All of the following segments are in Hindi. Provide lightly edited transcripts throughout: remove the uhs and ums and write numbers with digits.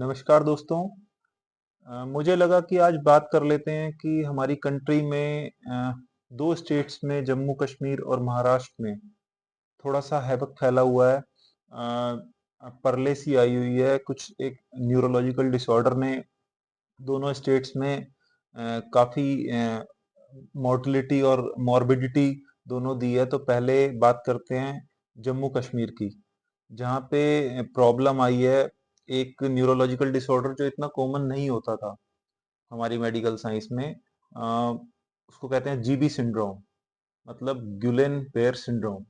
नमस्कार दोस्तों। मुझे लगा कि आज बात कर लेते हैं कि हमारी कंट्री में दो स्टेट्स में जम्मू कश्मीर और महाराष्ट्र में थोड़ा सा हैवक फैला हुआ है। परलेसी आई हुई है, कुछ एक न्यूरोलॉजिकल डिसऑर्डर ने दोनों स्टेट्स में काफी मोर्टिलिटी और मॉर्बिडिटी दोनों दी है। तो पहले बात करते हैं जम्मू कश्मीर की, जहाँ पे प्रॉब्लम आई है एक न्यूरोलॉजिकल डिसऑर्डर जो इतना कॉमन नहीं होता था हमारी मेडिकल साइंस में। उसको कहते हैं जीबी सिंड्रोम, मतलब गुलेन बेयर सिंड्रोम।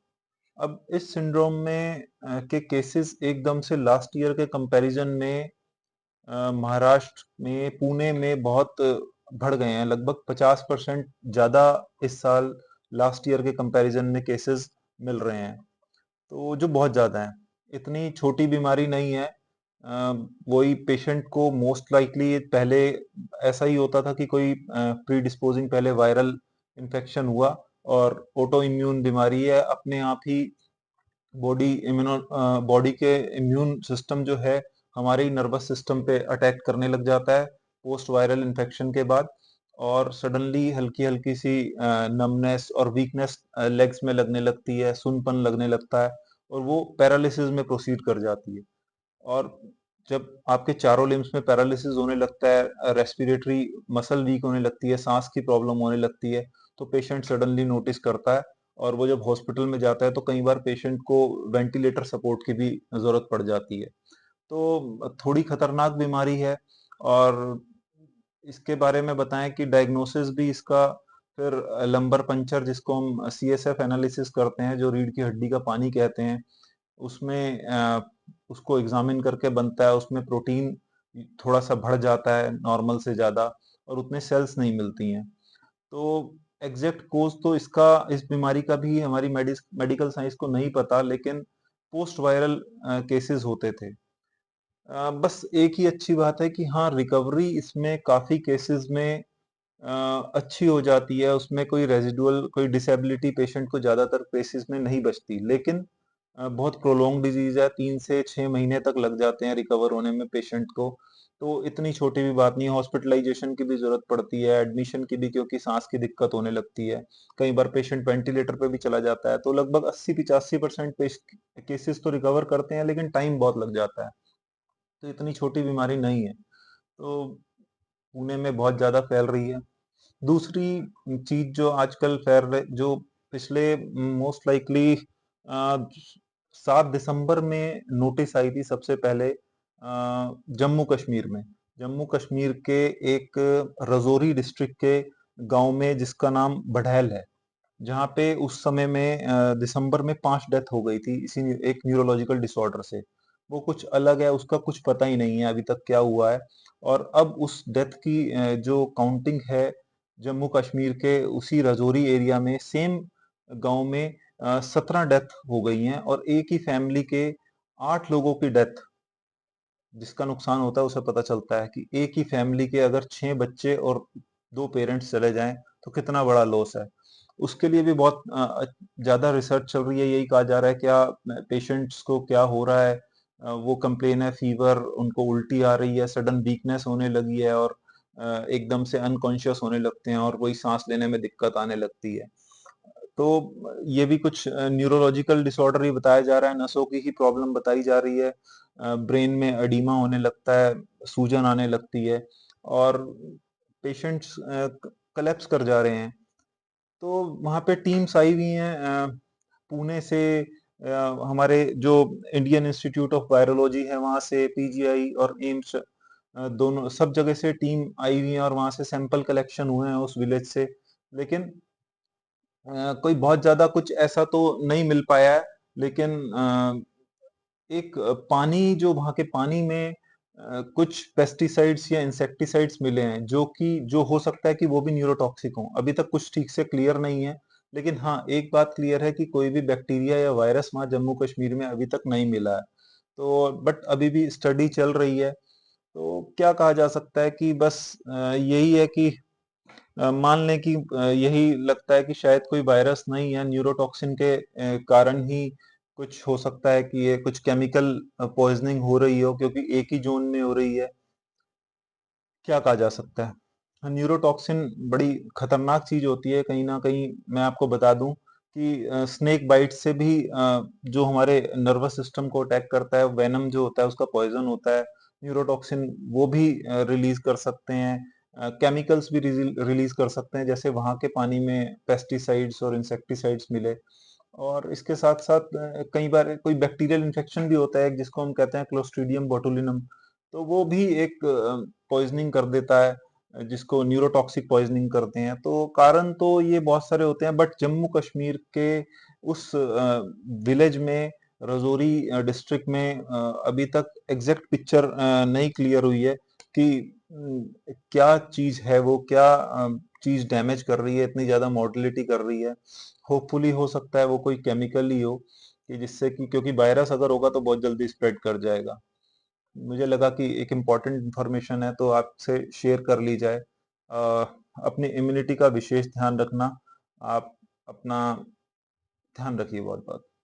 अब इस सिंड्रोम में के केसेस एकदम से लास्ट ईयर के कंपैरिजन में महाराष्ट्र में पुणे में बहुत बढ़ गए हैं। लगभग 50% ज्यादा इस साल लास्ट ईयर के कंपैरिजन में केसेस मिल रहे हैं, तो जो बहुत ज्यादा है। इतनी छोटी बीमारी नहीं है। वही पेशेंट को मोस्ट लाइकली पहले ऐसा ही होता था कि कोई प्री डिस्पोजिंग पहले वायरल इन्फेक्शन हुआ और ऑटो इम्यून बीमारी है, अपने आप ही बॉडी के इम्यून सिस्टम जो है हमारे ही नर्वस सिस्टम पे अटैक करने लग जाता है पोस्ट वायरल इन्फेक्शन के बाद। और सडनली हल्की हल्की सी नमनेस और वीकनेस लेग्स में लगने लगती है, सुनपन लगने लगता है और वो पैरालिसिस में प्रोसीड कर जाती है। और जब आपके चारों लिम्स में पैरालिसिस होने लगता है, रेस्पिरेटरी मसल वीक होने लगती है, सांस की प्रॉब्लम होने लगती है, तो पेशेंट सडनली नोटिस करता है। और वो जब हॉस्पिटल में जाता है तो कई बार पेशेंट को वेंटिलेटर सपोर्ट की भी जरूरत पड़ जाती है। तो थोड़ी खतरनाक बीमारी है। और इसके बारे में बताएं कि डायग्नोसिस भी इसका फिर लंबर पंचर, जिसको हम सीएसएफ एनालिसिस करते हैं, जो रीढ़ की हड्डी का पानी कहते हैं, उसमें उसको एग्जामिन करके बनता है। उसमें प्रोटीन थोड़ा सा बढ़ जाता है नॉर्मल से ज्यादा और उतने सेल्स नहीं मिलती हैं। तो एग्जैक्ट कोज तो इसका, इस बीमारी का भी हमारी मेडिकल साइंस को नहीं पता, लेकिन पोस्ट वायरल केसेस होते थे। बस एक ही अच्छी बात है कि हाँ, रिकवरी इसमें काफी केसेस में अच्छी हो जाती है। उसमें कोई रेजिडुअल, कोई डिसेबिलिटी पेशेंट को ज्यादातर केसेस में नहीं बचती, लेकिन बहुत प्रोलॉन्ग डिजीज है, 3 से 6 महीने तक लग जाते हैं रिकवर होने में पेशेंट को। तो इतनी छोटी भी बात नहीं है। हॉस्पिटलाइजेशन की भी जरूरत पड़ती है, एडमिशन की भी, क्योंकि सांस की दिक्कत होने लगती है। कई बार पेशेंट वेंटिलेटर पे भी चला जाता है। तो लगभग 80-85% केसेस तो रिकवर करते हैं, लेकिन टाइम बहुत लग जाता है। तो इतनी छोटी बीमारी नहीं है। तो पुणे में बहुत ज्यादा फैल रही है। दूसरी चीज जो आजकल फैल रही, जो पिछले मोस्ट लाइकली 7 दिसंबर में नोटिस आई थी सबसे पहले जम्मू कश्मीर में। जम्मू कश्मीर के एक रजौरी डिस्ट्रिक्ट के गांव में, जिसका नाम बढ़ैल है, जहाँ पे उस समय में दिसंबर में 5 डेथ हो गई थी इसी एक न्यूरोलॉजिकल डिसऑर्डर से। वो कुछ अलग है, उसका कुछ पता ही नहीं है अभी तक क्या हुआ है। और अब उस डेथ की जो काउंटिंग है जम्मू कश्मीर के उसी रजौरी एरिया में, सेम गांव में 17 डेथ हो गई हैं। और एक ही फैमिली के 8 लोगों की डेथ, जिसका नुकसान होता है उसे पता चलता है कि एक ही फैमिली के अगर 6 बच्चे और 2 पेरेंट्स चले जाएं तो कितना बड़ा लॉस है। उसके लिए भी बहुत ज्यादा रिसर्च चल रही है। यही कहा जा रहा है क्या पेशेंट्स को क्या हो रहा है। वो कंप्लेन है फीवर, उनको उल्टी आ रही है, सडन वीकनेस होने लगी है और एकदम से अनकॉन्शियस होने लगते हैं और वही सांस लेने में दिक्कत आने लगती है। तो ये भी कुछ न्यूरोलॉजिकल डिसऑर्डर ही बताया जा रहा है, नसों की ही प्रॉब्लम बताई जा रही है। ब्रेन में एडिमा होने लगता है, सूजन आने लगती है और पेशेंट्स कलेप्स कर जा रहे हैं। तो वहाँ पे टीम्स आई हुई हैं पुणे से, हमारे जो इंडियन इंस्टीट्यूट ऑफ वायरोलॉजी है वहाँ से, पीजीआई और एम्स, दोनों सब जगह से टीम आई हुई है और वहाँ से सैंपल कलेक्शन हुए हैं उस विलेज से। लेकिन कोई बहुत ज्यादा कुछ ऐसा तो नहीं मिल पाया है। लेकिन एक पानी, जो वहाँ के पानी में कुछ पेस्टिसाइड्स या इंसेक्टिसाइड्स मिले हैं, जो कि जो हो सकता है कि वो भी न्यूरोटॉक्सिक हों। अभी तक कुछ ठीक से क्लियर नहीं है, लेकिन हाँ, एक बात क्लियर है कि कोई भी बैक्टीरिया या वायरस वहाँ जम्मू कश्मीर में अभी तक नहीं मिला है। तो बट अभी भी स्टडी चल रही है। तो क्या कहा जा सकता है कि बस यही है कि मान लें कि यही लगता है कि शायद कोई वायरस नहीं है, न्यूरोटॉक्सिन के कारण ही कुछ हो सकता है कि ये कुछ केमिकल पॉइजनिंग हो रही हो, क्योंकि एक ही जोन में हो रही है। क्या कहा जा सकता है? हाँ, न्यूरोटॉक्सिन बड़ी खतरनाक चीज होती है। कहीं ना कहीं मैं आपको बता दूं कि स्नेक बाइट से भी जो हमारे नर्वस सिस्टम को अटैक करता है, वेनम जो होता है उसका पॉइजन होता है। न्यूरोटॉक्सिन वो भी रिलीज कर सकते हैं, केमिकल्स भी रिलीज कर सकते हैं, जैसे वहां के पानी में पेस्टिसाइड्स और इंसेक्टिसाइड्स मिले। और इसके साथ साथ कई बार कोई बैक्टीरियल इन्फेक्शन भी होता है जिसको हम कहते हैं क्लोस्ट्रीडियम बोटुलिनम, तो वो भी एक पॉइजनिंग कर देता है, जिसको न्यूरोटॉक्सिक पॉइजनिंग करते हैं। तो कारण तो ये बहुत सारे होते हैं, बट जम्मू कश्मीर के उस विलेज में, रजौरी डिस्ट्रिक्ट में अभी तक एग्जैक्ट पिक्चर नहीं क्लियर हुई है कि क्या चीज है वो, क्या चीज डैमेज कर रही है, इतनी ज्यादा मॉर्टेलिटी कर रही है। होपफुली हो सकता है वो कोई केमिकल ही हो, कि जिससे कि, क्योंकि वायरस अगर होगा तो बहुत जल्दी स्प्रेड कर जाएगा। मुझे लगा कि एक इम्पॉर्टेंट इंफॉर्मेशन है तो आपसे शेयर कर ली जाए। अपनी इम्यूनिटी का विशेष ध्यान रखना। आप अपना ध्यान रखिए बहुत बहुत।